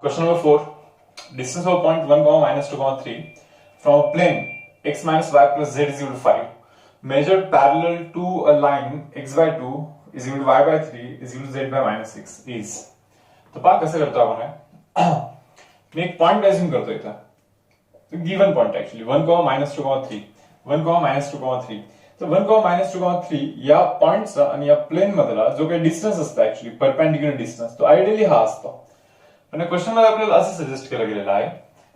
Question number 4. Distance of point 1, minus 2, 3 from a plane x minus y plus z is equal to 5 measured parallel to a line x by 2 is equal to y by 3 is equal to z by minus 6 is. तो पहा कसं करतो आपण मी एक point assume करतो इथं given point actually 1, minus 2, 3 1, minus 2, 3 तर 1, minus 2, 3 या पॉइंटचा आणि या प्लेन मधला जो काही डिस्टन्स असतो ऍक्च्युअली परपेंडिक्युलर डिस्टन्स तो आयडियली हा असतो. पण क्वेश्चन मध्ये आपल्याला असं सजेस्ट केलं गेलेलं आहे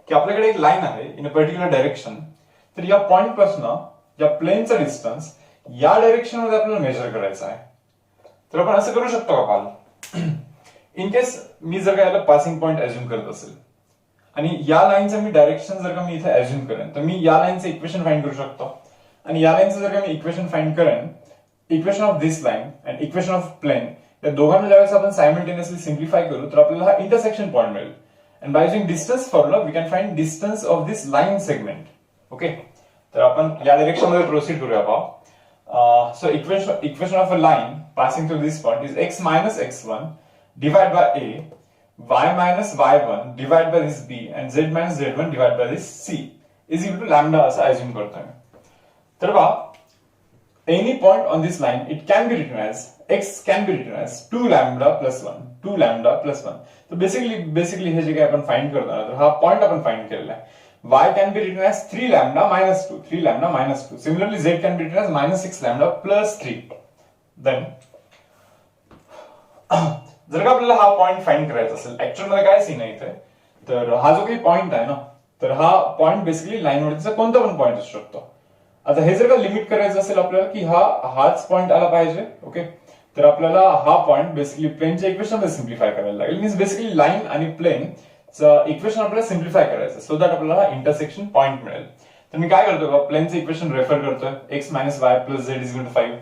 की आपल्याकडे एक लाईन आहे इन अ पर्टिक्युलर डायरेक्शन तर या पॉइंट पासून या प्लेनचा डिस्टन्स या डायरेक्शन मध्ये आपल्याला मेजर करायचा आहे. तर आपण असं करू शकतो का पाल इन केस मी जर का याला पासिंग पॉइंट अज्यूम करत असेल आणि या लाईनचं मी डायरेक्शन जर का मी इथे अज्यूम करेन तर मी या लाईनचं इक्वेशन फाइंड करू शकतो आणि या लाईनचं जर का मी इक्वेशन फाइंड करेन equation of this line and equation of plane या दोघांना ज्यावेळेस आपण सायमल्टेनियसली सिम्प्लिफाय करू तर आपल्याला हा इंटरसेक्शन पॉइंट मिळेल and by using distance formula we can find distance of this line segment. Okay तर आपण या डायरेक्शन मध्ये प्रोसीड करूया पाहू. So equation of a line passing through this point is x minus x1 divided by a y minus y1 divided by this b and z minus z1 divided by this c is equal to lambda असं assume करतोय. तर पहा any point on this line it can be written as x can be written as 2 lambda plus 1 2 lambda plus 1. तो basically हे जे काही आपण find करतो ना तर हा पॉइंट आपण फाइंड केलेला आहे. y can be written as 3 lambda minus 2 3 lambda minus 2. Similarly z can be written as minus 6 lambda plus 3. Then जर का आपल्याला हा पॉइंट फाइंड करायचा असेल ऍक्च्युअल मध्ये काय सीन आहे इथे तर हा जो काही पॉइंट आहे ना तर हा पॉइंट बेसिकली लाईन वरचा कोणता पण पॉइंट असू शकतो. आता हे जर का लिमिट करायचं असेल आपल्याला की हाच पॉइंट आला पाहिजे ओके तर आपल्याला हा पॉइंट बेसिकली प्लेनच्या इक्वेशन मध्ये सिम्प्लिफाय करायला लागेल. मीन्स बेसिकली लाईन आणि प्लेनचं इक्वेशन आपल्याला सिम्प्लिफाय करायचं सो दॅट आपल्याला इंटरसेक्शन पॉइंट मिळेल. तर मी काय करतोय प्लेनचं इक्वेशन रेफर करतोय x minus y plus z is equal to 5.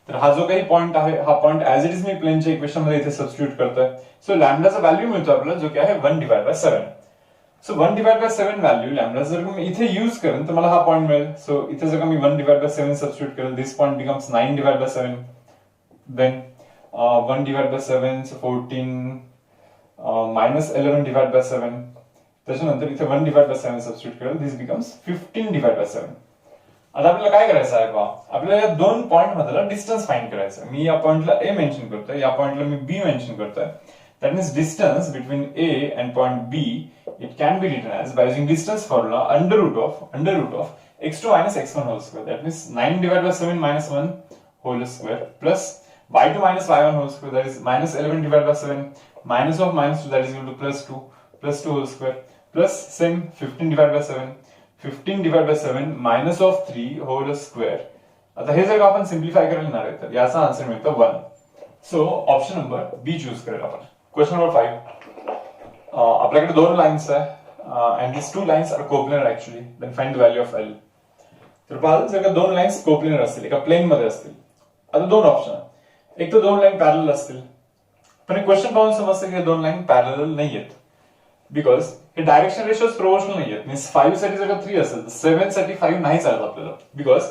तर हा जो काही पॉइंट आहे हा पॉइंट ऍज इट इज मी प्लेनच्या इक्वेशन मध्ये इथे सबस्टिट्यूट करतोय. सो लॅम्डाचा व्हॅल्यू मिळतो आपल्याला जो की आहे 1 divided by 7. So 1 divided by 7 value lambda जर मी इथे यूज करेन तर मला हा पॉइंट मिळेल. सो इथे जर मी 1 divided by 7 सबस्टिट्यूट करेल this point becomes 9 divided by 7. Then 1 divided by 7 so 14 minus 11 divided by 7. त्याच्यानंतर इथे 1 divided by 7 सबस्टिट्यूट करेल दिस बिकम्स 15 divided by 7. आता आपल्याला काय करायचं आहे पहा आपल्याला या दोन पॉइंट मधला डिस्टन्स फाइंड करायचा आहे. मी या पॉइंटला ए मेन्शन करतोय या पॉइंटला मी बी मेन्शन करतोय. That means distance between A and point B, it can be written as by using distance formula under root of x2 minus x1 whole square. That means 9 divided by 7 minus 1 whole square plus y2 minus y1 whole square that is minus 11 divided by 7 minus of minus 2 that is equal to plus 2 whole square plus same 15 divided by 15 divided by 7 minus of 3 whole square. आता हे जर आपण simplify करणार आहे तर याचा answer मिळतो 1. So option number B choose करेल आपण. Question number 5. आपल्याकडे दोन लाईन्स आहे and this two lines are coplanar actually then find the value of L. तर पाहिलं जर का दोन लाईन्स कोप्लेनर असतील एका प्लेन मध्ये असतील आता दोन ऑप्शन आहे एक तर दोन लाईन पॅरलल असतील पण क्वेश्चन पाहून समजतं की दोन लाईन पॅरलल नाही आहेत बिकॉज हे डायरेक्शन रेशोज प्रोपोर्शनल नाही आहेत. मीन्स 5 साठी जर का 3 असेल तर 7 साठी 5 नाही चालत आपल्याला बिकॉज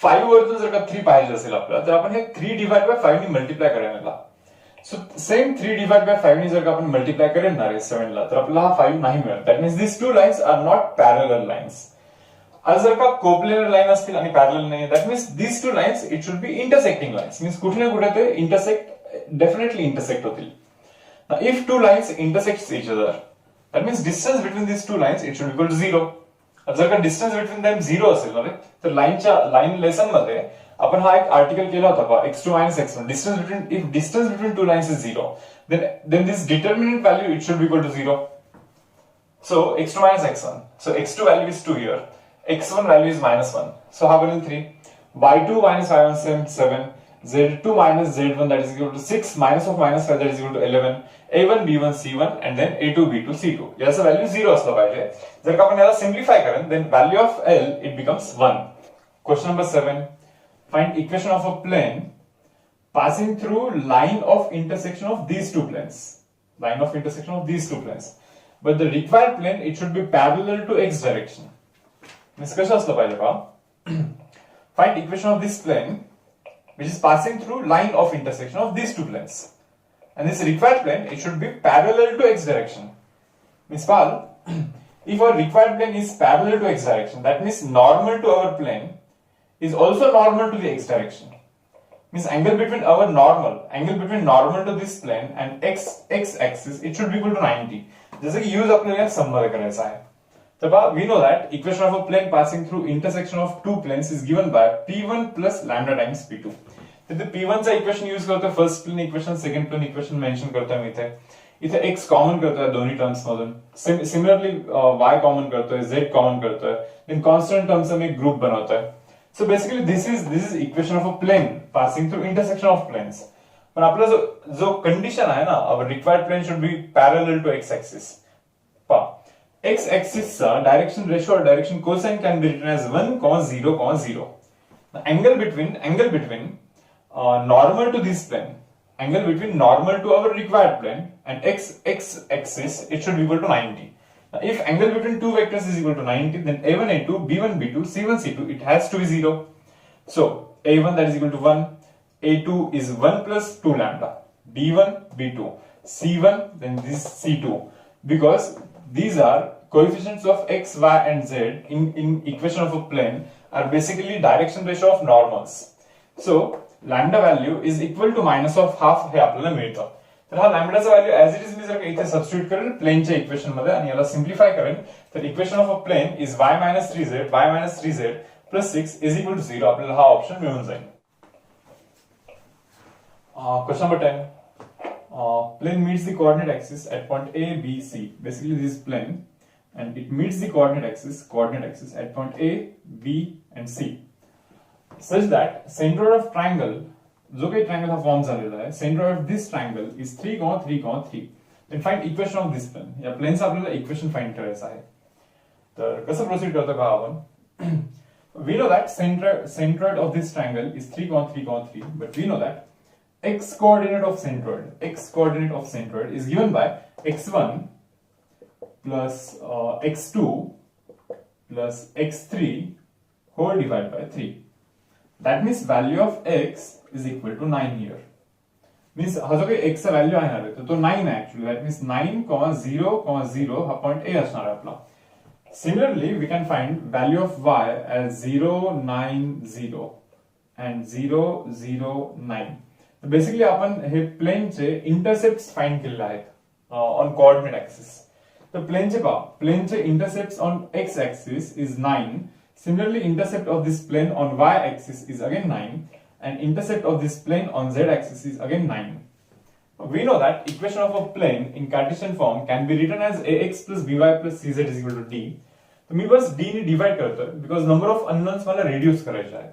5 वरतून जर का 3 पाहिजे असेल आपल्याला तर आपण हे 3 डिवाइड बाय 5 ने मल्टिप्लाय करायला. सो सेम 3 डिवाइड बाय 5 ने जर का आपण मल्टिप्लाय करणार आहे 7 ला तर आपल्याला हा 5 नाही मिळेल. That means this two lines are not parallel lines. आज जर का कोप्लेनर लाईन असतील आणि पॅरलल नाही that means this two lines it should be intersecting lines. Means कुठे ना कुठे ते डेफिनेटली इंटरसेक्ट होतील. If two lines intersect each other that means distance between this two lines it should equal to 0. जर का distance between them 0 असेल ना तर लाईन लेसन मध्ये आपण हा एक आर्टिकल केला होता पहा x2 minus x1 distance between two lines is 0 then this determinant value it should be equal to 0. So x2 minus x1 so x2 value is 2 here x1 value is minus 1 so how will 3 y2 minus y1 7 z2 minus z1 that is equal to 6 minus of minus 5 that is equal to 11 a1 b1 c1 and then a2 b2 c2 याचा value 0 असला पाहिजे. जर का आपण याला simplify करेन then value of l it becomes 1. Question number 7. Find equation of a plane passing through line of intersection of these two planes. Line of intersection of these two planes. But the required plane it should be parallel to x direction. Means कसं असलं पाहिजे पहा find equation of this plane which is passing through line of intersection of these two planes. And this required plane it should be parallel to x direction. Means Pal, if our required plane is parallel to x direction, that means normal to our plane is also normal to the x direction. Means angle between normal to this plane and x axis, it should be equal to 90. जैसे कि use अपने यहाँ sum मध्ये करायचा आहे. तर we know that equation of a plane passing through intersection of two planes is given by p1 plus lambda times p2. तर p1 चा इक्वेशन यूज करतोय first plane equation, second plane equation mention करतोय मी इथे x common करतोय दोन्ही terms मधून, similarly y common करतोय, z कॉमन करतोय, देन कॉन्स्टंट टर्म्स में एक ग्रुप बनवतोय. So basically this is equation of a plane passing through intersection of planes. पण आपला जो कंडिशन आहे ना, our required plane should be parallel to x axis. X axis चा direction ratio or direction cosine can be written as 1, 0, 0. The angle between normal to this plane, angle between normal to our required plane and x axis, it should be equal to 90. Now, if angle between two vectors is equal to 90, then a1, a2, b1, b2, c1, c2, it has to be 0. So a1 that is equal to 1, a2 is 1 plus 2 lambda, b1, b2, c1, then this c2, because these are coefficients of x, y and z in equation of a plane are basically direction ratio of normals. So lambda value is equal to minus of half हे आपल्याला मिळतं. तर हा लॅम्बडाचा value as it is मी जर इथे substitute करेल प्लेनच्या equation मध्ये आणि याला सिम्प्लिफाय करेल, तर equation of a plane is y minus 3z plus 6 is equal to 0. आपल्याला हा ऑप्शन मिळून जाईल. Question number 10. Plane meets the coordinate axis at point A, B, C. Basically this is plane and it meets the coordinate axis at point A, B and C. Such that centroid of triangle, जो काही triangle हा form झालेला आहे, centroid of this triangle is 3, 3, 3. Then find equation of this plane. या प्लेनचं आपल्याला equation find करायचं आहे. तर कसं प्रोसीड करतो का आपण? We know that centroid of this triangle is 3, 3, 3, but we know that x coordinate of centroid is given by x1 plus x2 plus x3 whole divided by 3. That means value of x is equal to 9 here. Means हा जो काही x चा value आहे ना, तो 9 आहे actually. That means 9, 0, 0 हा point A असणार आहे आपला. Similarly, we can find value of y as 0, 9, 0 and 0, 0, 9. So basically आपण हे प्लेनचे इंटरसेप्ट्स फाइंड केलेले आहेत ऑन कोऑर्डिनेट ऍक्सिस. तर प्लेनचे intercepts on x axis is 9. Similarly, intercept of this plane on y axis is again 9 and intercept of this plane on z axis is again 9. We know that equation of a plane in Cartesian form can be written as ax plus by plus cz is equal to d. तर मी बस d ने divide करतोय because number of unknowns मला reduce करायचे आहेत.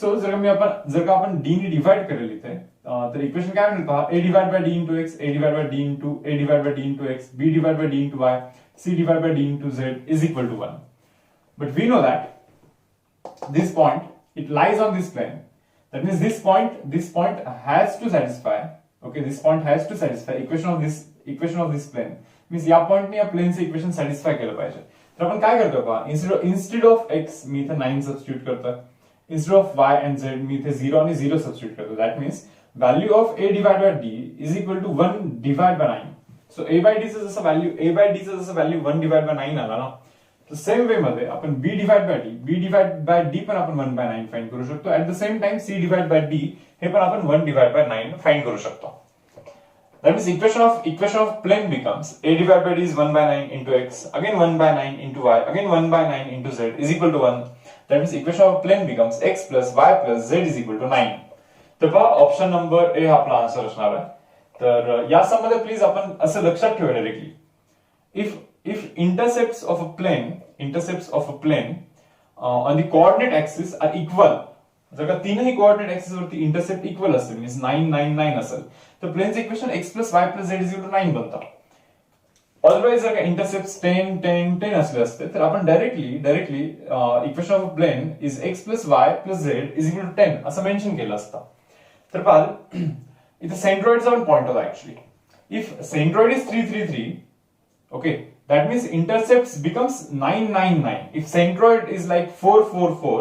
सो जर का आपण d ने डिवाइड करेल इथे, तर इक्वेशन काय मिळेल पहा, a divided by d into x, a divided by d into a divided by d into x, b divided by d into y, c divided by d into z is equal to 1. But we know that this point, it lies on this plane. That means this point has to satisfy. Okay, this point has to satisfy equation of this plane. Means या point ने या plane से equation satisfy केलं पाहिजे. तर आपण काय करतो पहा, instead of x मी इथे 9 substitute करतो. Instead of y and z मी इथे 0 आणि 0 substitute करतो. That means value of a divided by d is equal to 1 divided by 9. So a by d चं जसं value 1 divided by 9 आला ना, तर सेम वे मध्ये आपण b डिवाइड बाय d पण आपण 1 by 9 फाइंड करू शकतो. At the same time c divide by d हे पण आपण 1 डिवाइड बाय 9 फाइंड करू शकतो. That means equation of plane becomes a divided by d is 1 by 9 into x, again 1 by 9 into y, again 1 by 9 into z is equal to 1. That means equation of plane becomes x plus y plus z is equal to 9. तर पहा option number A हा आपला answer असणार आहे. तर या सम मध्ये please आपण असं लक्षात ठेवा directly, if intercepts of a plane on the coordinate axis are equal, जर का तीनही कोऑर्डिनेट ऍक्सिस वरती इंटरसेप्ट इक्वल असेल, मीन्स 9, 9, 9 असेल, तर प्लेनचं equation x plus y plus z is equal to 9 बनतं. ऑलवेज जर का इंटरसेप्ट 10, 10, 10 असले असते, तर आपण directly equation of plane is x plus y plus z is equal to 10 असं मेन्शन केलं असतं. तर पाहाल इथे सेंट्रॉइडचा पण पॉइंट होता actually. If centroid is 3, 3, 3, okay, that means intercepts becomes 9, 9, 9. If centroid is like 4, 4, 4,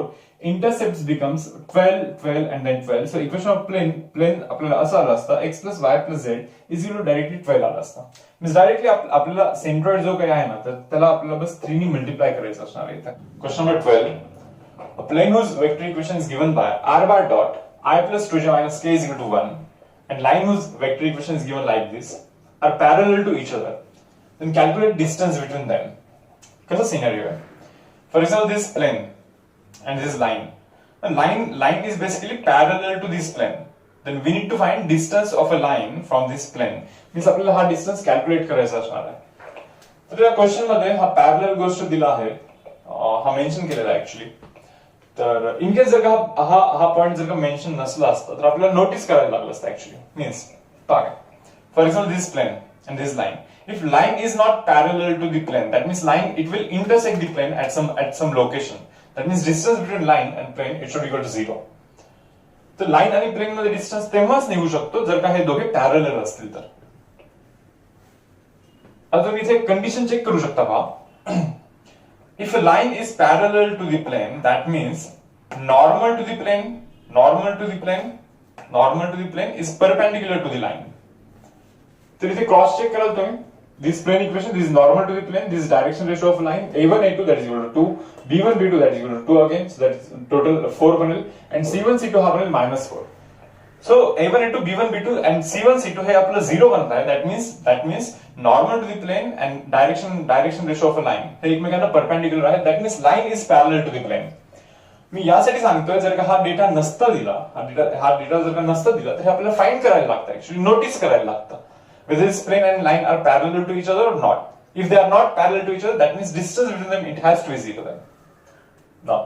intercepts becomes 12, 12 and then 12. So equation of plane आपल्याला असं आलं असतं x plus y plus z is equal to directly 12 आलं असतं. Means directly आपल्याला centroid जो काही आहे ना तर त्याला आपल्याला बस 3 नी मल्टिप्लाय करायचं असणार आहे इथे. Question number 12. A plane whose vector equation is given by r bar dot I plus 2j minus k is equal to 1 and line whose vector equation is given like this are parallel to each other. Then calculate distance between them. What's the scenario? For example, this plane and this line. And line is basically parallel to this plane. Then we need to find distance of a line from this plane. Means आपल्याला हा distance calculate करायचा असणार आहे. तर या question मध्ये हा parallel गोष्ट दिला आहे, हा मेन्शन केलेला आहे ऍक्च्युअली. तर इन केस जर का हा पॉइंट जर का मेन्शन नसला असता तर आपल्याला नोटीस करायला लागलं असतं ऍक्च्युअली. मीन्स बघा, for example this plane and this line. If line is not parallel to the plane, that means line it will intersect the plane at some location. That means distance between line and plane it should equal to 0. तर line आणि plane मध्ये distance तेव्हाच निघू शकतो जर का हे दोघे parallel असतील तर. आता तुम्ही इथे कंडिशन चेक करू शकता पहा. If a line is parallel to the plane, that means normal to the plane is perpendicular to the line. तर इथे क्रॉस चेक कराल तुम्ही. This plane equation, this is normal to the plane, this is direction ratio of line, a1, a2 that is equal to 2, b1, b2 that is equal to 2 again, so that is total 4 बनेल, and c1, c2 हा बनेल -4. So a1, a2, b1, b2 and c1, c2 हे आपलं 0 बनता है. That means normal to the plane and direction ratio of a line हे एकमेकांना perpendicular आहे. That means line is parallel to the plane. मी यासाठी सांगतोय जर का हा डेटा नसता दिला, हा डेटा जर का नसता दिला तर हे आपल्याला फाइंड करायला लागतं, ऍक्च्युअली नोटीस करायला लागतं. Whether this plane and line are parallel to each other or not. If they are not parallel to each other, that means distance between them it has to be 0 then. Now,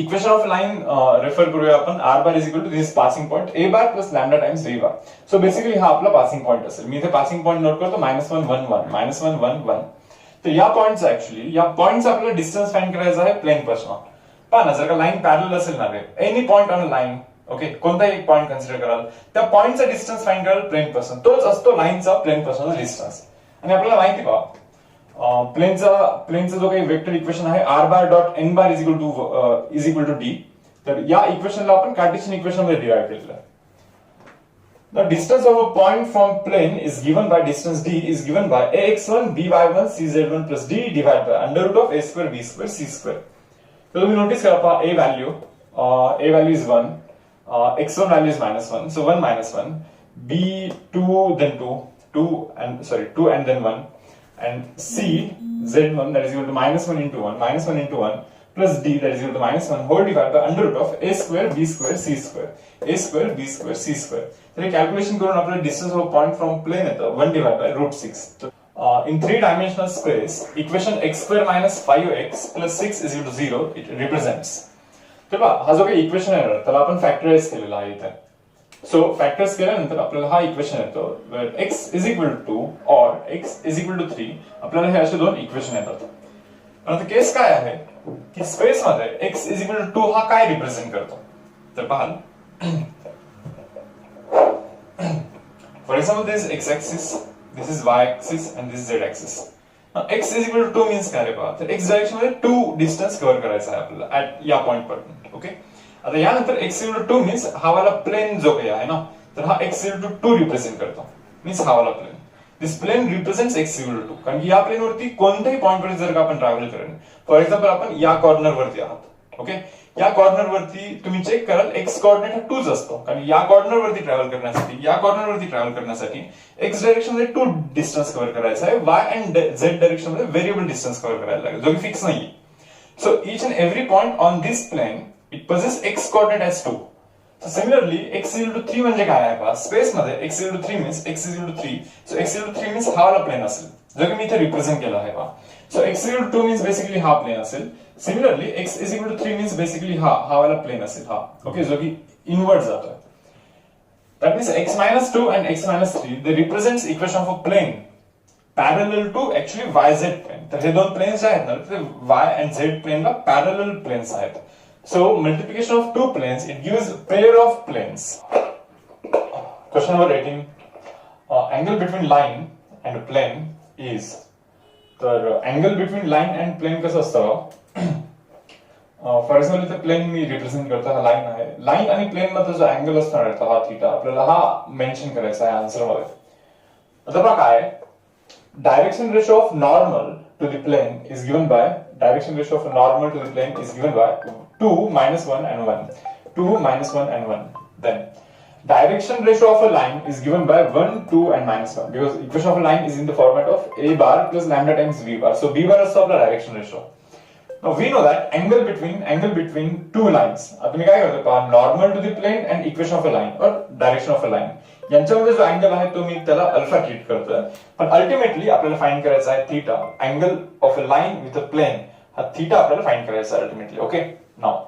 equation of line refer करूया आपण. R bar is equal to this passing point a bar plus lambda times v bar. So basically हा आपला passing point असेल. मी इथे passing point note करतो -1 1 1 -1 1 1. तर या पॉइंटचा actually या पॉइंटचा आपल्याला डिस्टन्स फाइंड करायचा आहे प्लेन पासून. पहा ना, जर का लाईन पॅरलल असेल ना रे, any point on a line, okay, कोणताही एक पॉइंट कन्सिडर कराल, त्या पॉइंटचा डिस्टन्स फाइंड कराल प्लेन पासून, तोच असतो लाईनचा प्लेन पासूनचा डिस्टन्स. आणि आपल्याला माहिती पहा प्लेनचा जो काही वेक्टर इक्वेशन आहे r bar dot n bar is equal to d. तर या इक्वेशनला आपण कार्टेशियन इक्वेशन मध्ये डिराइव्ह केलेलं आहे. The distance of a point from plane is given by distance d is given by ax1 by1 cz1 plus d divided by under root of a square b square c square. तर तुम्ही notice करा पहा, a value is 1, x1 value is -1, so 1 -1, b2 then 2 and then 1, and c z1 that is equal to -1 into 1 plus d that is equal to -1 whole divided by under root of a square b square c square, a square b square c square. तर हे calculation करून आपल्याला distance of point from plane येतं 1 divided by √6. In 3-dimensional space, equation x square minus 5x plus 6 is equal to 0 it represents. तेव्हा हा जो काही equation आहे ना त्याला आपण फॅक्टराइज केलेला आहे इथे. सो फॅक्टर्स केल्यानंतर आपल्याला हा इक्वेशन येतो wear x is equal to 2 or x is equal to 3. आपल्याला हे असे दोन इक्वेशन येतात. आता केस काय आहे की स्पेस मध्ये x is equal to 2 हा काय रिप्रेझेंट करतो तर पाहाल. For example this x axis, this is y axis and this is z axis. x is equal to 2 means काय रे पहा, तर x डायरेक्शन मध्ये 2 डिस्टन्स कव्हर करायचा आहे आपल्याला ऍट या पॉइंट पासून. ओके, आता यानंतर x इक्वल टू 2 मीन्स हा वाला प्लेन जो काही आहे ना तर हा x इक्वल टू 2 रिप्रेझेंट करतो. मीन्स हा वाला plane, this plane represents x equal to 2. कारण की या प्लेन वरती कोणत्याही पॉइंट वर जर का आपण ट्रॅव्हल करेल, फॉर एक्झाम्पल आपण या कॉर्नर वरती आहात, ओके, या कॉर्नर वरती तुम्ही चेक कराल x कोऑर्डिनेट हा 2च असतो. कारण या कॉर्नर वरती ट्रॅव्हल करण्यासाठी x डायरेक्शन मध्ये 2 डिस्टन्स कव्हर करायचा आहे, y अँड z डायरेक्शन मध्ये व्हेरिएबल डिस्टन्स कव्हर करायला लागेल जो की फिक्स नाहीये. So each and every point on this plane it possess x coordinate as 2. So similarly x is equal to 3 म्हणजे काय आहे पहा, स्पेस मध्ये x is equal to 3 means x is equal to 3. So x is equal to 3 means हा वाला plane असेल जो की मी इथे रिप्रेझेंट केला आहे पहा. So x is equal to 2 means basically हा प्लेन असेल. Similarly x is equal to 3 means basically हा वाला प्लेन असेल हा, ओके, जो की इनवर्ट जातोय. That means x minus 2 and x minus 3 they represents equation of a plane parallel to actually yz plane. तर हे दोन प्लेन्स आहेत ना ते y and z plane La parallel planes आहेत. So multiplication of two planes it gives pair of planes. Question number 18. Angle between line and plane is. तर angle between line and plane कसं असतं for example इथे plane मी represent करतो, हा line आहे, line आणि plane मध्ये जो अँगल असणार आहे हा थीटा, आपल्याला हा मेन्शन करायचा आहे आन्सर मध्ये. आता बघा काय, direction ratio of normal to the plane is given by 2 minus 1 and 1. 2 minus 1 and 1. Then direction ratio of a line is given by 1, 2 and minus 1, because equation of a line is in the format of a bar plus lambda times v bar. So b bar is the direction ratio. Now we know that angle between two lines. आता मी काय करतो पहा, normal to the plane and equation of a line or direction of a line. यांच्यामध्ये जो angle आहे तो मी त्याला alpha treat करतोय, पण अल्टिमेटली आपल्याला फाइंड करायचा आहे theta. Angle of a line with a plane, हा थीटा आपल्याला फाइंड करायचा आहे ultimately. Okay, now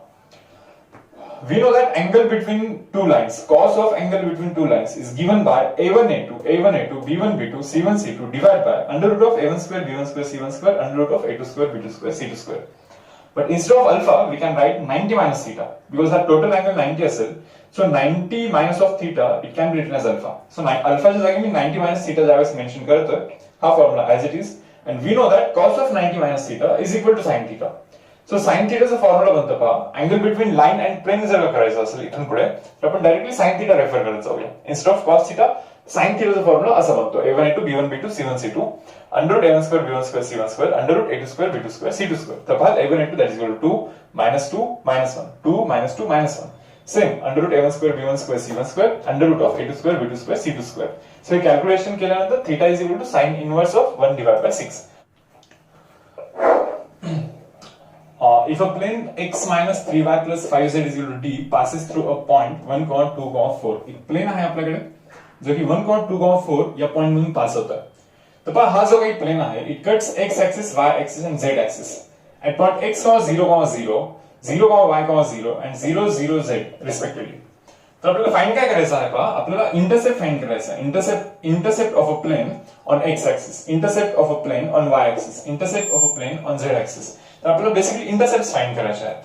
we know that angle between two lines, cos of angle between two lines is given by a1 a2 b1 b2 c1 c2 divided by under root of a1 square b1 square c1 square under root of a2 square b2 square c2 square. But instead of alpha we can write 90 minus theta, because our total angle 90 असेल, so 90 minus of theta it can be written as alpha. So alpha च्या जागी मी 90 minus theta ज्यावेळेस mention करतोय, हा formula as it is, and we know that cos of 90 minus theta is equal to sin theta. So sin theta चा formula बनतो पहा, angle between line and plane जर करायचं असेल इथून पुढे तर आपण डायरेक्टली sin theta रेफर करत जाऊया. Instead of cos theta sin theta चा फॉर्म्युला असा बनतो, a1 a2 b1 b2 c1 c2 under root a1 square b1 square c1 square under root a2 square b2 square c2 square. तर पहा a1 a2 that is equal to 2 minus 2 minus 1, 2 minus 2 minus 1. Same under root a1 square b1 square c1 square under root of a2 square b2 square c2 square. So hey calculation केल्यानंतर theta is equal to sin inverse of 1 divided by 6. If a plane x minus 3y plus 5z is equal to d passes through a point 1, 2, 4. एक plane आहे आपल्याकडे जो की 1, 2, 4 या point मधून पास होतोय. तर पहा हा जो काही प्लेन आहे it cuts x axis y axis आणि z axis at point x, 0, 0, 0, y, 0 and 0, 0, z respectively. तर आपल्याला फाइंड काय करायचं आहे पहा, आपल्याला इंटरसेप्ट फाइंड करायचा आहे. Intercept of a plane on x axis, intercept of a plane on y axis, intercept of a plane on z axis. तर आपल्याला बेसिकली इंटरसेप्ट फाइंड करायचे आहेत.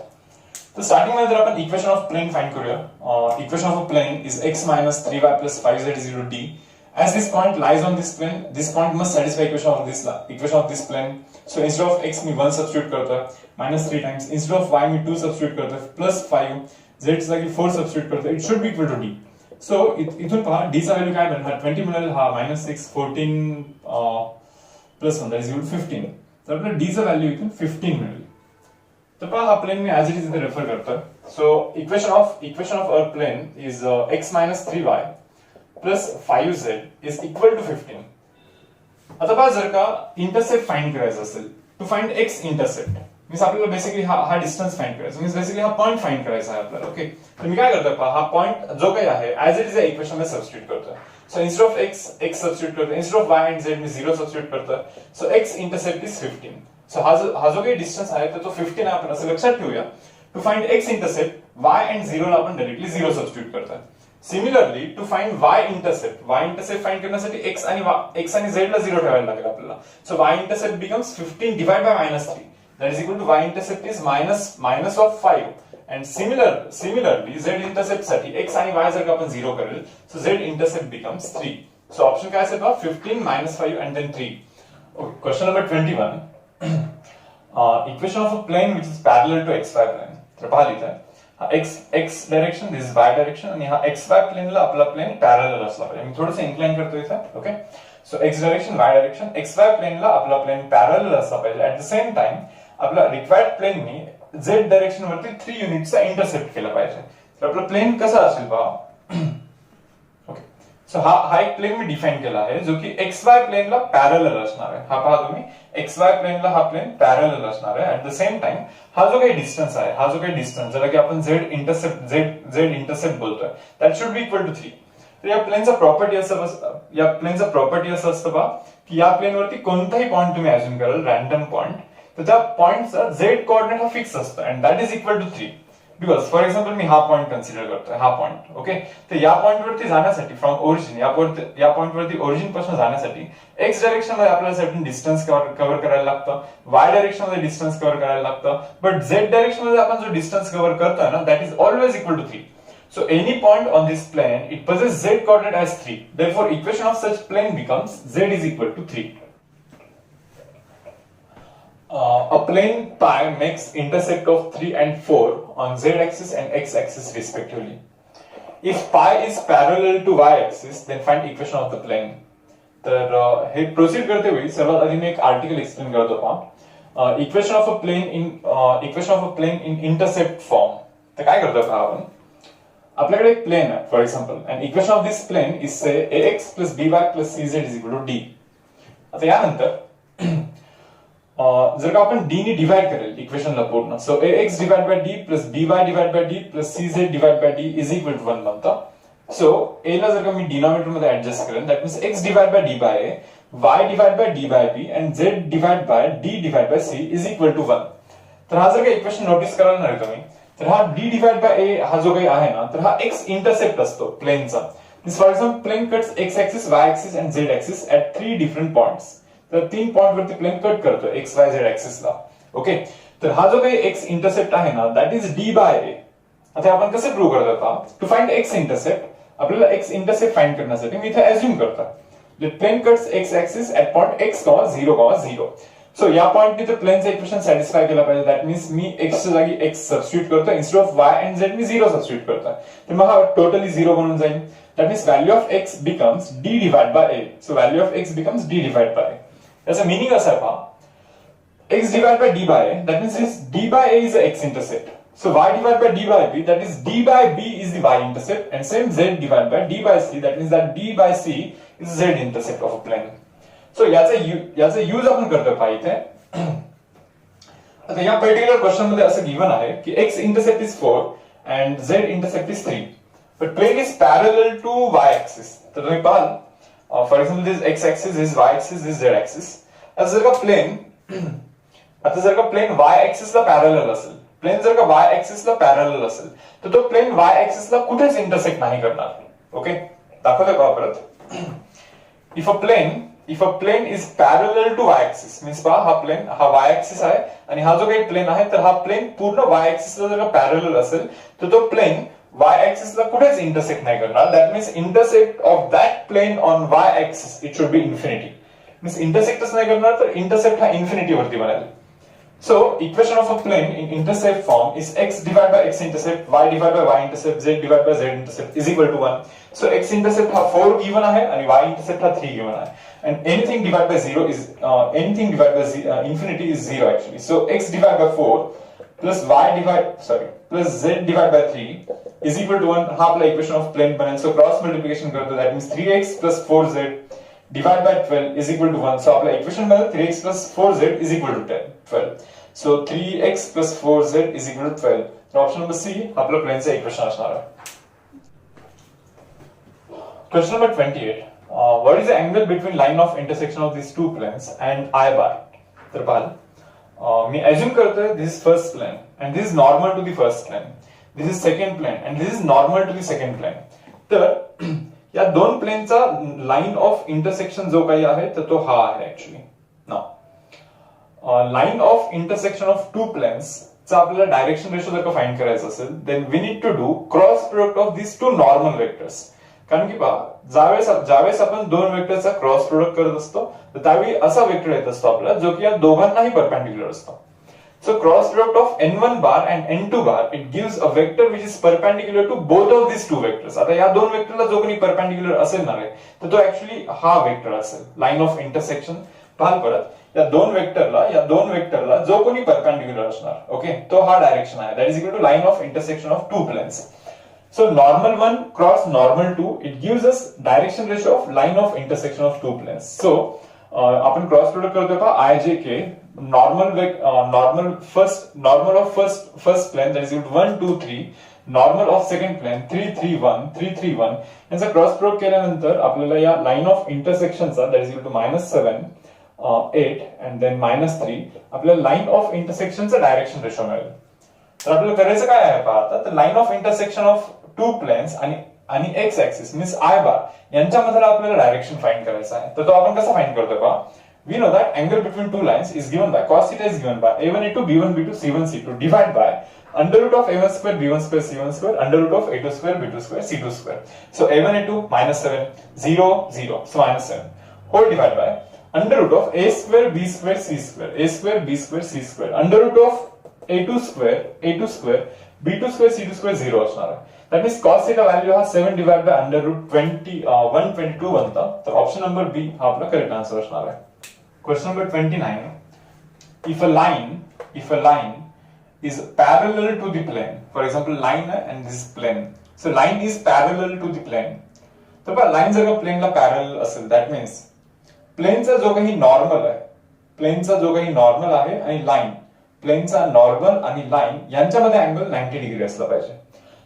तर स्टार्टिंग मध्ये जर आपण इक्वेशन ऑफ प्लेन फाइंड करूया, equation of a plane is x minus 3y plus 5z is equal to d. As this point lies on this plane, this point must satisfy equation of this plane. So instead of x me 1 substitute करतोय, minus 3 times, instead of y me 2 substitute करतोय, plus 5, z ची जागी 4 substitute करतोय, it should be equal to d. So इथून पहा d चा value काय बनणार, 20 मिळेल, हा minus 6, 14 plus 1 that is equal to 15. तर आपल्याला d चा व्हॅल्यू इथून 15 मिळेल. तर पहा हा प्लेन मी as it is इथे रेफर करतोय. So equation of our plane is x minus 3y plus 5z is equal to 15. आता पहा जर का इंटरसेप्ट फाइंड करायचं असेल, to find x intercept means आपल्याला बेसिकली हा डिस्टन्स फाइंड करायचा, मीन्स बेसिकली हा पॉइंट फाइंड करायचा आहे आपल्याला. ओके, तर मी काय करतोय पहा, हा पॉइंट जो काही आहे ऍज इट इज या इक्वेशन मध्ये सबस्टिट्यूट करतोय. So instead of x substitute करतोय, instead of y and z मी 0 सबस्टिट्यूट करतोय. So x intercept is 15. So हा जो काही डिस्टन्स आहे तो 15 आहे, आपण असं लक्षात ठेवूया. To find x intercept y and 0 ला आपण डायरेक्टली 0 सबस्टिट्यूट करतोय. Similarly to find y intercept find करण्यासाठी x आणि z ला 0 ठेवायला लागेल आपल्याला. So y intercept becomes 15 divided by -3, that is equal to y intercept is minus of 5. and similarly z intercept साठी x आणि y जर का आपण 0 करेल, so z intercept becomes 3. so option काय असेल पहा, 15 minus 5 and then 3. okay, question number 21. Equation of a plane which is parallel to xy plane. तर पहा लिहित आहे x direction, this is y direction, आणि हा xy प्लेनला आपला प्लेन पॅरलल असला पाहिजे. मी थोडंसं इन्क्लाइन करतो इथे. ओके, सो x direction, y direction, xy प्लेनला आपला प्लेन पॅरलल असला पाहिजे. ऍट द सेम टाइम आपला रिक्वायर्ड प्लेननी z डायरेक्शन वरती 3 युनिटचा इंटरसेप्ट केला पाहिजे. तर आपला प्लेन कसा असेल पहा. ओके, सो हा एक प्लेन मी डिफाइन केला आहे जो की xy प्लेनला पॅरलल असणार आहे. हा पहा तुम्ही, xy प्लेनला हा प्लेन पॅरलल असणार आहे. ऍट द सेम टाइम हा जो काही डिस्टन्स आहे, ज्याला की आपण z इंटरसेप्ट बोलतोय, that should be equal to 3. तर या प्लेनचा प्रॉपर्टी असं असतं पहा की या प्लेन वरती कोणताही पॉइंट तुम्ही अज्युम कराल, रॅन्डम पॉइंट, तर त्या पॉइंटचा z कोऑर्डिनेट हा फिक्स असतो and that is equal to 3. Because for example मी हा पॉइंट कन्सिडर करतोय, हा पॉइंट. ओके, तर या पॉइंट वरती जाण्यासाठी फ्रॉम ओरिजिन, या पॉइंट वरती ओरिजिन पासून जाण्यासाठी x डायरेक्शन मध्ये आपल्याला सर्टन डिस्टन्स कव्हर करायला लागतं, y डायरेक्शन मध्ये डिस्टन्स कव्हर करायला लागतं, बट z डायरेक्शन मध्ये आपण जो डिस्टन्स कव्हर करतोय ना, that is always equal to 3. So any point on this plane, it possesses z coordinate as 3. Therefore, equation of such plane becomes z is equal to 3. A plane pi makes intercept of 3 and 4 on z-axis and x-axis respectively. If pi is parallel to y-axis, then find equation of the plane. तर हे proceed करते वेळी सर्वात आधी मी एक article explain करतो पहा. Equation of a plane in intercept form. तर काय करतो पहा आपण, आपल्याकडे एक प्लेन आहे for example, and equation of this plane is say ax plus by plus cz is equal to d. आता यानंतर जर का आपण d ने डिवाइड करेल इक्वेशनला पूर्ण, सो ax divide by d plus by divide by d plus cz divide by d is equal to 1 बनतं. सो a ला जर का मी डिनॉमिनेटर मध्ये ऍडजस्ट करेन, that means x divide by d by a, y divide by d by b and z divide by d divide by c is equal to 1. तर हा जर का इक्वेशन नोटीस करायला नाही तुम्ही, तर हा d डिवाइड बाय a हा जो काही आहे ना, तर हा x इंटरसेप्ट असतो प्लेनचा. This for example plane cuts x axis y axis and z axis at 3 different points. तर 3 पॉइंट वरती प्लेन कट करतो x y z एक्सिसला. ओके, तर हा जो काही x इंटरसेप्ट आहे ना, that is d by a. आता आपण कसं प्रूव्ह करत आहोत, टू फाइंड x इंटरसेप्ट आपल्याला x इंटरसेप्ट फाइंड करण्यासाठी मी इथे अज्यूम करतो that plane cuts x axis at point x, 0, 0. सो या पॉइंट इथे प्लेनचं इक्वेशन सॅटिस्फाय केलं पाहिजे. दॅट मीन्स मी x च्या जागी x सबस्टिट्यूट करतो, instead of y and z मी 0 सबस्टिट्यूट करतो. तर मग हा टोटली 0 बनून जाईल. That means value of x becomes d divide bye a. So value of x becomes d divide bye a. त्याचं मीनिंग असं आहे पहा, x divided by d by a, that means this d by a is the x intercept. So y divided by d by b, that is d by b is the y intercept, and same z divided by d by c, that means that d by c is z intercept of a plane. So याचा use आपण करतो पहा इथे. आता या particular question मध्ये असं given आहे की x intercept is 4 and z intercept is 3, but plane is parallel to y axis. तर तुम्ही पाहाल, for example this x axis, this y axis, this z axis. आता जर का प्लेन y एक्सिसला पॅरलल असेल, प्लेन जर का y एक्सिसला पॅरलल असेल, तर तो प्लेन y एक्सिसला कुठेच इंटरसेक्ट नाही करणार. ओके, दाखवतोय का परत. If a plane is parallel to y axis, means पहा हा y एक्सिस आहे आणि हा जो काही प्लेन आहे, तर हा प्लेन पूर्ण y एक्सिसला जर का पॅरलल असेल, तर तो प्लेन y एक्सिसला कुठेच इंटरसेक्ट नाही करणार. That means intersect of that plane on y axis it should be infinity. Means इंटरसेक्टच नाही करणार, तर इंटरसेप्ट हा इन्फिनिटी वरती बनेल. So equation of a plane in intercept form is x divided by x intercept, y divided by y intercept, z divided by z intercept is equal to 1. So x intercept हा 4 given आहे आणि y intercept हा 3 given आहे. And anything divided by 0 is anything divided by infinity is 0 actually. So x divided by 4 plus plus z divided by 3 is equal to 1. हा आपला equation of plane बनेल. So cross multiplication करतो, that means 3x plus 4z divided by 12 is equal to 1. So आपला equation बनेल 3x plus 4z is equal to 12. So 3x plus 4z is equal to 12. So option number C आपलं प्लेनचं equation असणार आहे. Question number 28. What is the angle between line of intersection of these two planes and I bar? तर पाहाल, मी assume करतोय this is first plane and this is normal to the first plane. This is second plane and this is normal to the second plane. तर या दोन प्लेनचा line of intersection जो काही आहे तर तो हा आहे actually. Now line of intersection of two planes चा आपल्याला डायरेक्शन रेशो जर का फाइंड करायचं असेल, then we need to do cross product of this two normal vectors. कारण की पहा, ज्यावेळेस आपण दोन वेक्टरचा क्रॉस प्रोडक्ट करत असतो, तर त्यावेळी असा वेक्टर येत असतो आपला जो की या दोघांनाही परपेंडिक्युलर असतो. So cross product of n1 bar and n2 bar, it gives a vector which is perpendicular to both of these two vectors. आता या दोन वेक्टरला जो कोणी परपेंडिक्युलर असेल ना रे, तर तो ऍक्च्युअली हा वेक्टर असेल. लाईन ऑफ इंटरसेक्शन पाहाल परत, या दोन वेक्टरला जो कोणी परपेंडिक्युलर असणार, ओके, तो हा डायरेक्शन आहे. That is equal to line of intersection of two planes. So normal 1 cross normal 2, it gives us direction ratio of line of intersection of two planes. So आपण क्रॉस प्रोडक्ट करतोय का IJK normal of first plane, that is equal to 1 2 3, normal of second plane 3 3 1 3 3 1. यांचा cross product केल्यानंतर आपल्याला या line of इंटरसेक्शनचा, that is equal to -7 8 and then -3, आपल्याला line of इंटरसेक्शनचा डायरेक्शन रेशो मिळेल. तर आपल्याला करायचं काय आहे पहा आता, तर line of intersection of two planes आणि X axis means I bar यांच्यामधला आपल्याला डायरेक्शन फाइंड करायचा आहे. तर तो आपण कसा फाइंड करतो पहा. We know that angle between two lines is given by cos theta is given by a1 a2 b1 b2 c1 c2 divided by under root of a1 square b1 square c1 square under root of a2 square b2 square c2 square. So a1 a2 -7 0 0, so -7 whole divided by under root of a square b square c square a square b square c square under root of a2 square b2 square c2 square 0 असणार आहे. That means cos theta value हा 7 divide by under root 122 बनता. तर option number B हा आपला correct answer असणार आहे. Question number 29. If a line is parallel to the plane, for example line and this plane, so line is parallel to the plane. तर बघा line जर का प्लेनला पॅरलल असेल दॅट मीन्स प्लेनचा जो काही नॉर्मल आहे आणि लाईन प्लेनचा नॉर्मल आणि लाईन यांच्यामध्ये अँगल 90 डिग्री असला पाहिजे.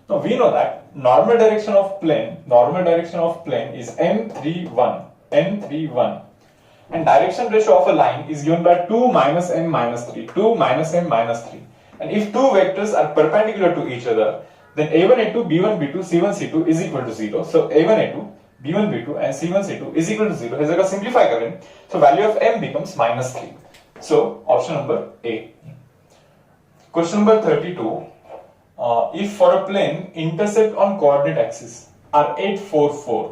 Now we know that normal direction of plane is m31 and direction ratio of a line is given by 2 minus m minus 3 and if two vectors are perpendicular to each other then a1 a2 b1 b2 c1 c2 is equal to 0. So a1 a2 b1 b2 and c1 c2 is equal to 0. हे जर का simplify करें so value of m becomes minus 3. So option number A. Question number 32. If for a plane intercept on coordinate axis are 8 4 4.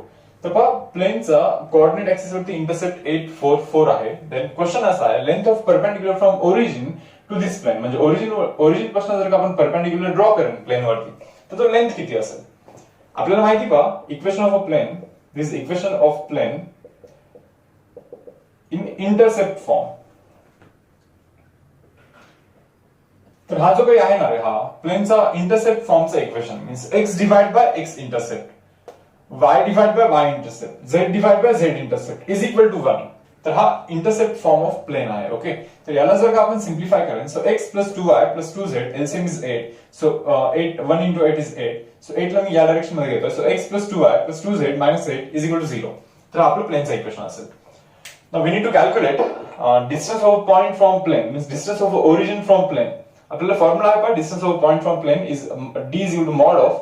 तर पहा प्लेनचा coordinate axis वरती intercept 844 आहे. Then question असा आहे length of perpendicular from origin to this plane, म्हणजे origin पासून जर का आपण परपेंडिक्युलर ड्रॉ करेन प्लेन वरती तर तो लेंथ किती असेल. आपल्याला माहिती पहा equation of a plane, this equation of plane in intercept form. तर हा जो काही आहे ना रे हा प्लेनचा इंटरसेप्ट फॉर्मचा equation means x divide by x intercept, y divide by y intercept, z divide by z intercept is equal to 1. तर हा इंटरसेप्ट फॉर्म ऑफ प्लेन आहे. ओके, तर याला जर का आपण सिम्प्लिफाय करेन so x plus 2y plus 2z LCM is 8. So 8 1 into 8 is 8. So 8 ला मी या डायरेक्शन मध्ये घेतोय. So x plus 2y plus 2z minus 8 is equal to 0. तर आपलं प्लेनचा इक्वेशन असेल. Now we need to calculate distance of a point from plane means distance of origin from plane. आपल्याला फॉर्म्युला आहे पहा distance of a point from plane is d is equal to mod of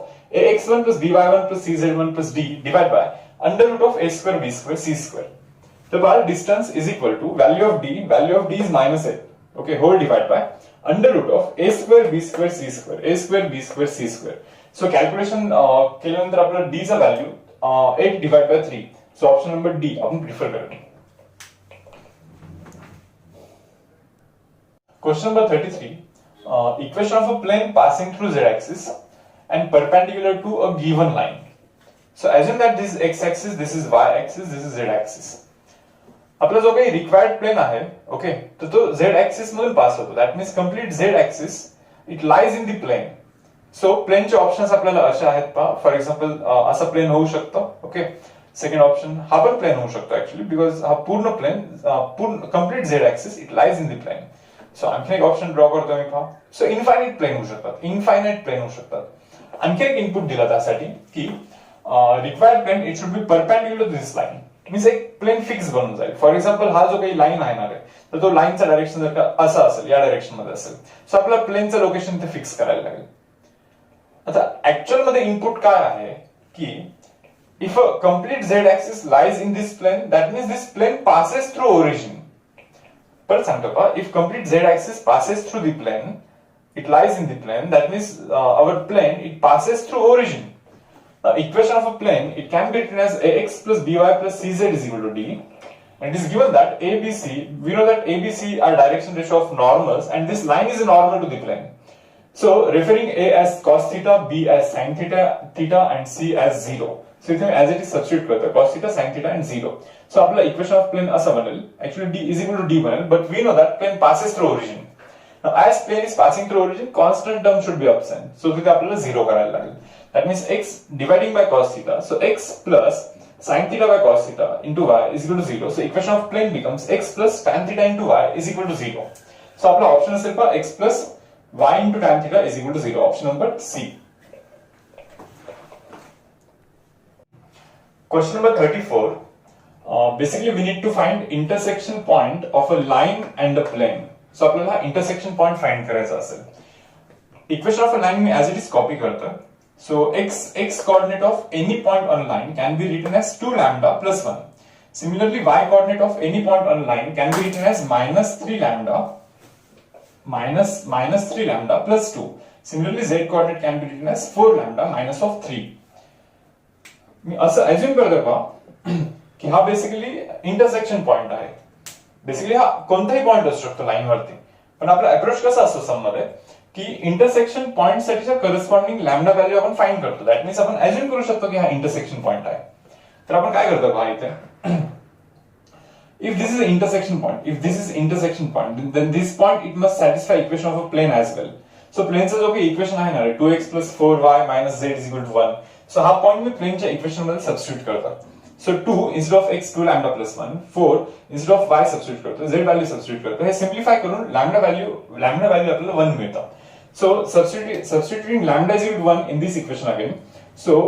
ax1 plus by1 plus cz1 plus d divided by under root of a square b square c square. The bar distance is equal to value of d is minus 8. Okay, whole divided by under root of a square b square c square, a square b square c square. So calculation केल्यानंतर आपल्याला d चा value 8 divided by 3. So option number D आपण prefer करू. Question number 33. Equation of a plane passing through z-axis and perpendicular to a given line. So assume that this is x-axis, this is y-axis, this is z-axis. आपला जो काही required plane आहे okay तर तो z-axis मधून pass होतो. That means complete z-axis it lies in the plane. So प्लेनचे options आपल्याला असे आहेत पहा. फॉर एक्झाम्पल असं प्लेन होऊ शकतं. ओके, सेकंड ऑप्शन हा पण प्लेन होऊ शकतो ऍक्च्युअली बिकॉज हा पूर्ण प्लेन पूर्ण complete z-axis it lies in the plane. So आणखी एक ऑप्शन ड्रॉ करतो मी पहा. सो इनफायनाइट प्लेन होऊ शकतात. आणखी एक इनपुट दिला त्यासाठी की required plane it should be perpendicular to this line. Means एक प्लेन फिक्स बनून जाईल. फॉर एक्झाम्पल हा जो काही लाईन आहे ना रे तर तो लाईनचा डायरेक्शन जर का असा असेल या डायरेक्शन मध्ये असेल सो आपल्या प्लेनचं लोकेशन ते फिक्स करायला लागेल. आता ऍक्च्युअल मध्ये इनपुट काय आहे की if a complete Z axis lies in this plane that means this plane passes through origin. परत सांगतो पहा if complete Z axis passes through the plane it lies in the plane that means our plane it passes through origin. Now equation of a plane it can be written as ax plus by plus cz is equal to d and it is given that abc we know that abc are direction ratio of normals and this line is a normal to the plane. So referring a as cos theta, b as sin theta and c as 0. So इथे as it is substitute करतो cos theta sin theta and 0. So आपला equation of plane असं बनेल. Actually d is equal to d बनेल but we know that plane passes through origin. Now, as plane is passing through origin, constant term should be absent. So, तिथे आपल्याला 0 करायला लागेल. That means x dividing by cos theta. So, x plus sin theta by cos theta into y is equal to 0. So, equation of plane becomes x plus tan theta into y is equal to 0. So, आपला option असेल पहा x plus y into tan theta is equal to 0. Option number C. Question number 34. Basically, we need to find intersection point of a line and a plane. सो आपल्याला intersection point find करायचा असेल. Equation of a line me as it is copy करतो. सो x coordinate of any point on line can be written as 2 lambda plus 1. Similarly, y coordinate of any point on line can be written as minus 3 lambda plus 2. Similarly, z coordinate can be written as 4 lambda minus of 3. मी असं assume करतो का की हा basically intersection point आहे. Basically हा कोणताही point असू शकतो लाईनवरती, पण आपला अप्रोच कसा असतो सम मध्ये की इंटरसेक्शन पॉइंट साठीच्या करस्पॉन्डिंग लॅम्बडा व्हॅल्यू आपण फाइंड करतो. दॅट मीन्स आपण अज्युम करू शकतो की हा इंटरसेक्शन पॉइंट आहे. तर आपण काय करतो पहा इथे, if this is an intersection point, then this point it must satisfy equation of a plane as well. So plane चा जो काही इक्वेशन आहे ना 2x plus 4y minus z is equal to 1. So हा पॉइंट मी plane च्या equation मध्ये substitute करतो. So 2 instead of x 2 lambda plus 1, 4 instead of y substitute करतो, z व्हॅल्यू सबस्टिट्यूट करतो. हे सिम्प्लिफाय करून लॅम्बडा व्हॅल्यू आपल्याला 1 मिळतं. So substituting lambda is equal to 1 in this equation again. So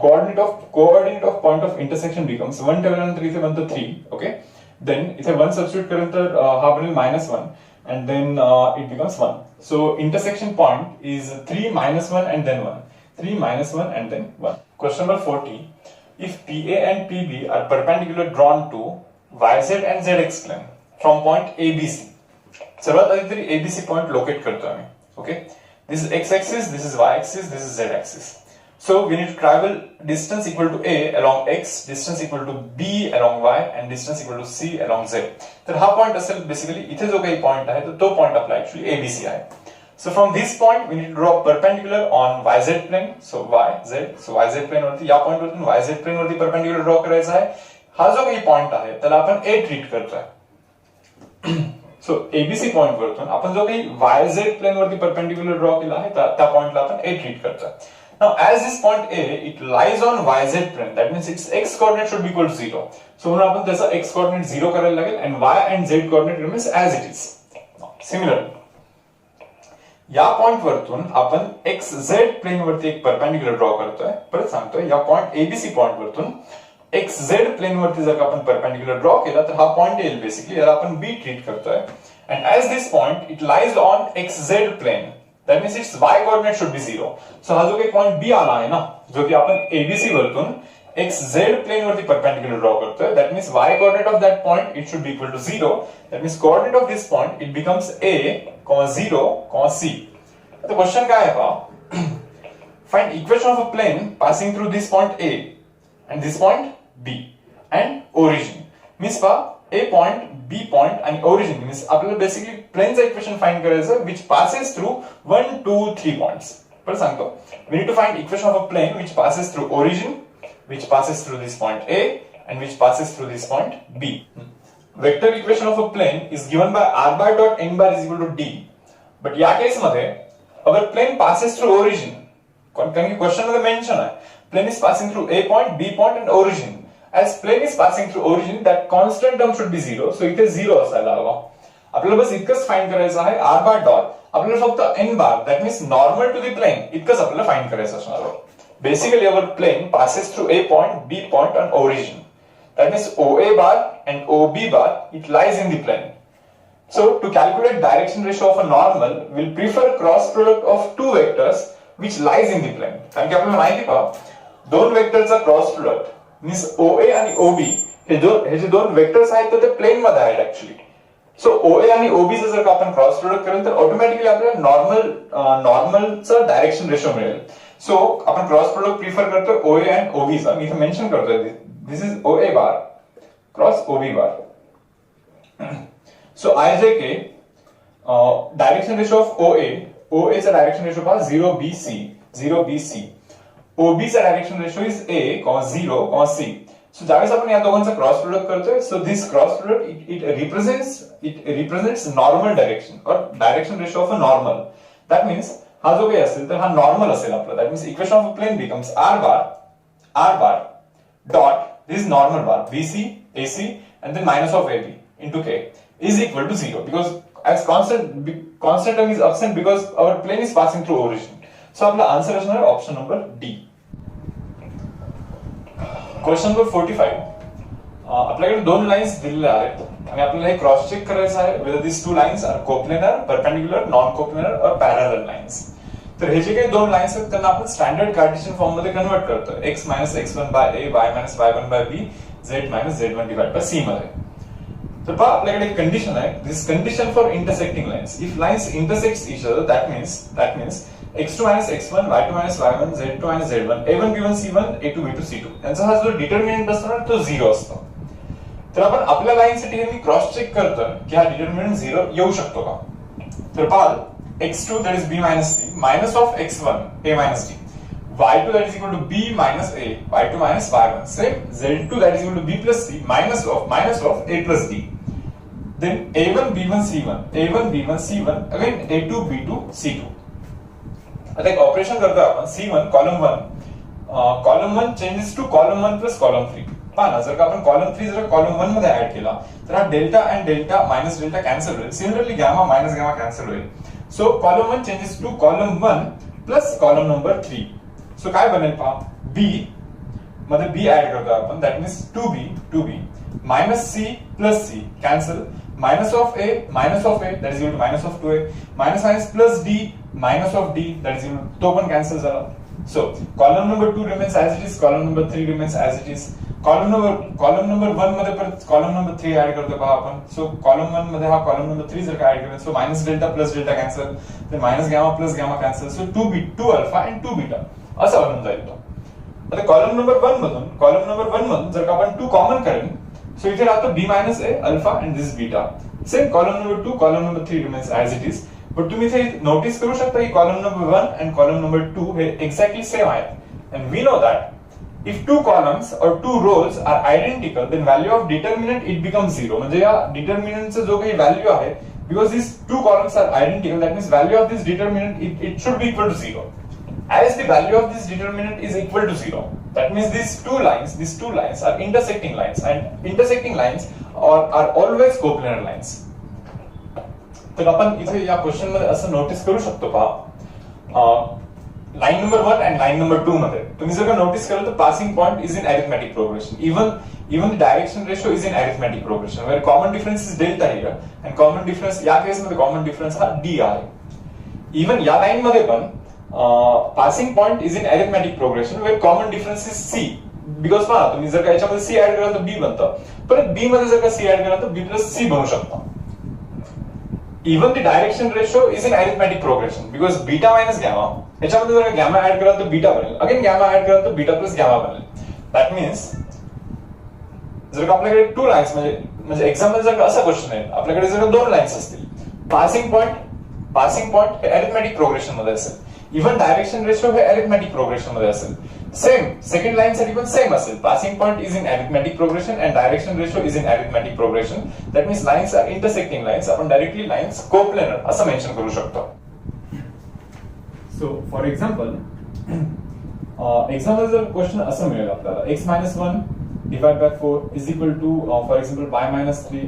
coordinate of point of intersection becomes 1 ठेवल्यानंतर इथे बनतो 3. Okay. Then इथे 1 substitute करेल तर हा बनेल -1 and then it becomes 1. So intersection point is 3 minus 1 and then 1. 3 minus 1 and then 1. Question number 40. If PA and PB are perpendicular drawn to YZ and ZX plane from point ABC. सर्वात आधी तरी ABC point locate करतो आम्ही. Okay. This is X axis, this is Y axis, this is Z axis. So we need to travel distance equal to A along X, distance equal to B along Y and distance equal to C along Z. तर हा point असेल basically इथे जो काही point आहे तो point आपला actually ABC आहे. So from this point we need to draw perpendicular on YZ plane. So YZ, so YZ plane वरती या पॉइंट वरतून YZ plane वरती perpendicular ड्रॉ करायचा आहे. हा जो काही पॉइंट आहे त्याला आपण A ट्रीट करतोय. सो ABC पॉइंट वरतून आपण जो काही YZ प्लेन वरती परपेंडिक्युलर ड्रॉ केला आहे त्या पॉइंटला आपण A ट्रीट करतोय. Now, as this point A, it lies on YZ plane. That means its x coordinate should be equal to 0. So, म्हणून आपण त्याचा x coordinate 0 करायला लागेल and y and z coordinate remains as it is. Similarly, या point वरतून आपण XZ plane वरती एक परपेंडिक्युलर ड्रॉ करतोय. परत सांगतोय, या पॉइंट ABC पॉइंट वरतून XZ प्लेन वरती जर आपण परपेंडिक्युलर ड्रॉ केला तर हा पॉइंट येईल बेसिकली, याला आपण B ट्रीट करतोय. And as this point, it lies on XZ plane. That means its y coordinate should be 0. So हा जो काही पॉइंट B आला आहे ना, जो की आपण ABC वरतून XZ प्लेन वरती परपेंडिक्युलर ड्रॉ करतोय, that means y coordinate of that point it should be equal to 0. That means coordinate of this point it becomes A, 0, C. The question काय आहे पहा, find equation of a plane passing through this point A and this point B and origin. Means पहा A point, B point आणि origin means आपल्याला basically प्लेनचं equation find करायचं which passes through 1, 2, 3 points. परत सांगतो, we need to find equation of a plane which passes through origin, which passes through this point A and which passes through this point B. Vector equation of a plane is given by r bar dot n bar is equal to d. But या case मध्ये अगर plane passes through origin, कारण की question मध्ये mention आहे plane is passing through A point, B point and origin. As plane is passing through origin, that constant term should be 0. So इथे 0 असायला हवा. आपल्याला बस इतकंच फाइंड करायचं आहे r bar dot. आपल्याला फक्त n bar, that means normal to the plane, इतकंच आपल्याला फाइंड करायचं असणार आहे. Basically, our plane passes through A point, B point and origin. That means OA bar and OB bar, it lies in the plane. So to calculate direction ratio of a normal, we'll prefer cross product of two vectors which lies in the plane. कारण की आपल्याला माहिती पहा, दोन वेक्टरचा cross product means OA आणि OB हे जे दोन vectors आहेत ते प्लेन मध्ये आहेत ऍक्च्युअली. सो OA आणि OB चं जर आपण क्रॉस प्रोडक्ट केलं तर ऑटोमॅटिकली आपल्याला नॉर्मलचा डायरेक्शन रेशो मिळेल. सो आपण क्रॉस प्रोडक्ट प्रिफर करतोय OA आणि OB चा. मी इथे मेन्शन करतोय this is OA bar cross OB bar. So IJK direction ratio of OA चा डायरेक्शन रेशो पहा 0BC. OB चा direction ratio is A, 0, C. So ज्यावेळेस आपण या दोघांचा क्रॉस प्रोडक्ट करतोय, so this cross product it represents normal direction और direction ratio of a normal. That means हा जो काही असेल तर हा नॉर्मल असेल आपला. That means equation of a plane becomes r bar dot this normal bar BC, AC and then minus of AB into K is equal to 0 because as constant term is absent because our plane is passing through origin. सो आपला answer असणार आहे option number D. Question number 45. आपल्याकडे दोन lines दिलेल्या आहेत आणि आपल्याला हे cross check करायचं आहे whether these two lines are coplanar, perpendicular, non-coplanar or parallel lines. तर हे जे काही दोन लाईन्स आहेत त्यांना आपण स्टँडर्ड कार्टेशियन फॉर्म मध्ये कन्वर्ट करतो x minus x1 by a, y minus y1 by b, z minus z1 divided by c मध्ये. तर पहा आपल्याकडे एक कंडिशन आहे, this condition for intersecting lines. If lines intersects each other that means x2 minus x1, y2 minus y1, z2 minus z1, a1 b1 c1, a2 b2 c2 यांचा हा जो determinant असतो ना तो 0 असतो. तर आपण आपल्या लाईनसाठी हे मी क्रॉस चेक करतो की हा डिटर्मिनंट 0 येऊ शकतो का. तर पाहाल x2 that is b minus c minus of x1 a minus d, y2 that is equal to b minus a, y2 minus y1. Same z2 that is equal to b plus c minus of a plus d. Then a1 b1 c1, a1 b1 c1, again a2 b2 c2. आता एक operation करतो आपण c1 column 1 changes to column 1 plus column 3. पहा ना, जर का आपण column 3 जर कॉलम 1 मध्ये ऍड केला तर हा delta and delta minus delta cancel होईल. Similarly gamma minus gamma cancel होईल. So column 1 changes to column 1 plus column number 3. So काय बनेल पहा, बी मध्ये बी ऍड करतो आपण, that means 2b minus c plus c cancel, minus of a that is equal to minus of 2a, minus minus plus d minus of d that is equal, तो पण cancel झाला. सो column number 2 remains as it is, column number 3 remains as it is. Column number 1 मध्ये परत column number 3 add करतो पहा आपण. सो column 1 मध्ये हा कॉलम नंबर 3 जर का ऍड केला, so minus delta plus delta cancel, तर minus gamma plus gamma cancel, so 2 alpha and 2 beta असं बनून जाईल तो. आता कॉलम नंबर 1 मधून जर का आपण 2 कॉमन करेल, सो इथे राहतो b minus a alpha and this beta. Same column number 2 column number 3 remains as it is. But तुम्ही इथे नोटीस करू शकता की column number 1 and column number 2 हे एक्झॅक्टली सेम आहेत. And we know that if two columns or two rows are identical, then value of determinant it becomes 0. म्हणजे या determinant चा जो काही value आहे, because these two columns are identical, that means value of this determinant it should be equal to 0. As the value of this determinant is equal to 0, that means these two lines are intersecting lines, and intersecting lines are always coplanar lines. तर आपण इथे या question मध्ये असं notice करू शकतो पहा, line number 1 and line number 2 मध्ये तुम्ही जर का नोटीस केलं तर passing point is in arithmetic progression. Even the direction ratio is in arithmetic progression, where common difference is delta here and common difference या केस मध्ये कॉमन डिफरन्स हा D आहे. इवन या लाइन मध्ये पण passing point is in arithmetic progression, where common difference is C. Because पहा, तुम्ही जर का याच्यामध्ये सी ऍड केला तर बी बनतं, परत बी मध्ये जर का सी ऍड केला तर बी प्लस सी बनू शकतं. Even the direction ratio is in arithmetic progression because beta minus gamma, याच्यामध्ये जर गॅमा ऍड कराल तर बीटा बनेल, अगेन गॅमा ऍड कराल तर बीटा प्लस गॅमा बनेल. दॅट मीन्स जर का आपल्याकडे 2 लाईन्स म्हणजे एक्झाम्पल जर का असा क्वेश्चन आहे, आपल्याकडे जर 2 लाईन्स असतील, पासिंग पॉइंट हे अरिथमेटिक प्रोग्रेशन मध्ये असेल, इव्हन डायरेक्शन रेशो हे अरिथमेटिक प्रोग्रेशन मध्ये असेल. सेम सेकंड लाइन साठी पण सेम असेल, passing point is in arithmetic progression and direction ratio is in arithmetic progression. That means lines are intersecting lines, आपण डायरेक्टली लाइन्स कोप्लेनर असं mention करू शकतो. सो फॉर एक्झाम्पल जर क्वेश्चन असं मिळेल आपल्याला, x minus 1 divided by 4 is equal to for example y minus 3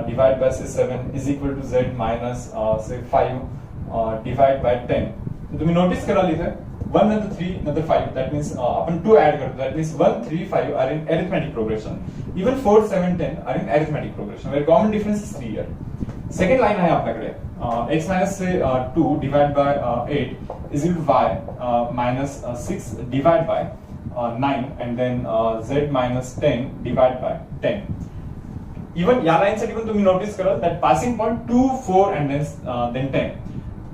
divided by say 7 is equal to z minus say 5 divided by 10. तुम्ही notice कराल इथे 1 नंतर 3 नंतर 5, that means आपण 2 ऍड करतो, that means 1 3 5 are in arithmetic progression, even 4 7 10 are in arithmetic progression, where common difference is 3 here. Second line आहे आपल्याकडे, x minus 2 divided by 8 is equal to y minus 6 divided by 9 and then z minus 10 divided by 10. Even या line साठी पण तुम्ही notice कराल that passing point 2 4 and then 10.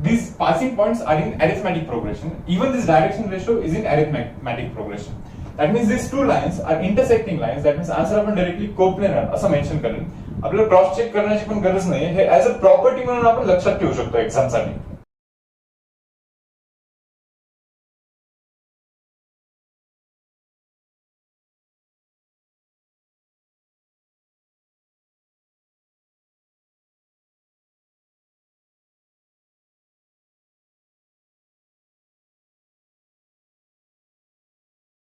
These passing points are in arithmetic progression. Even this direction ratio is in arithmetic progression. That means these two lines are intersecting lines. That means answer आपण directly coplanar असं mention करेल. आपल्याला cross check करण्याची पण गरज नाही, हे as a property म्हणून आपण लक्षात ठेवू शकतो एक्झाम साठी.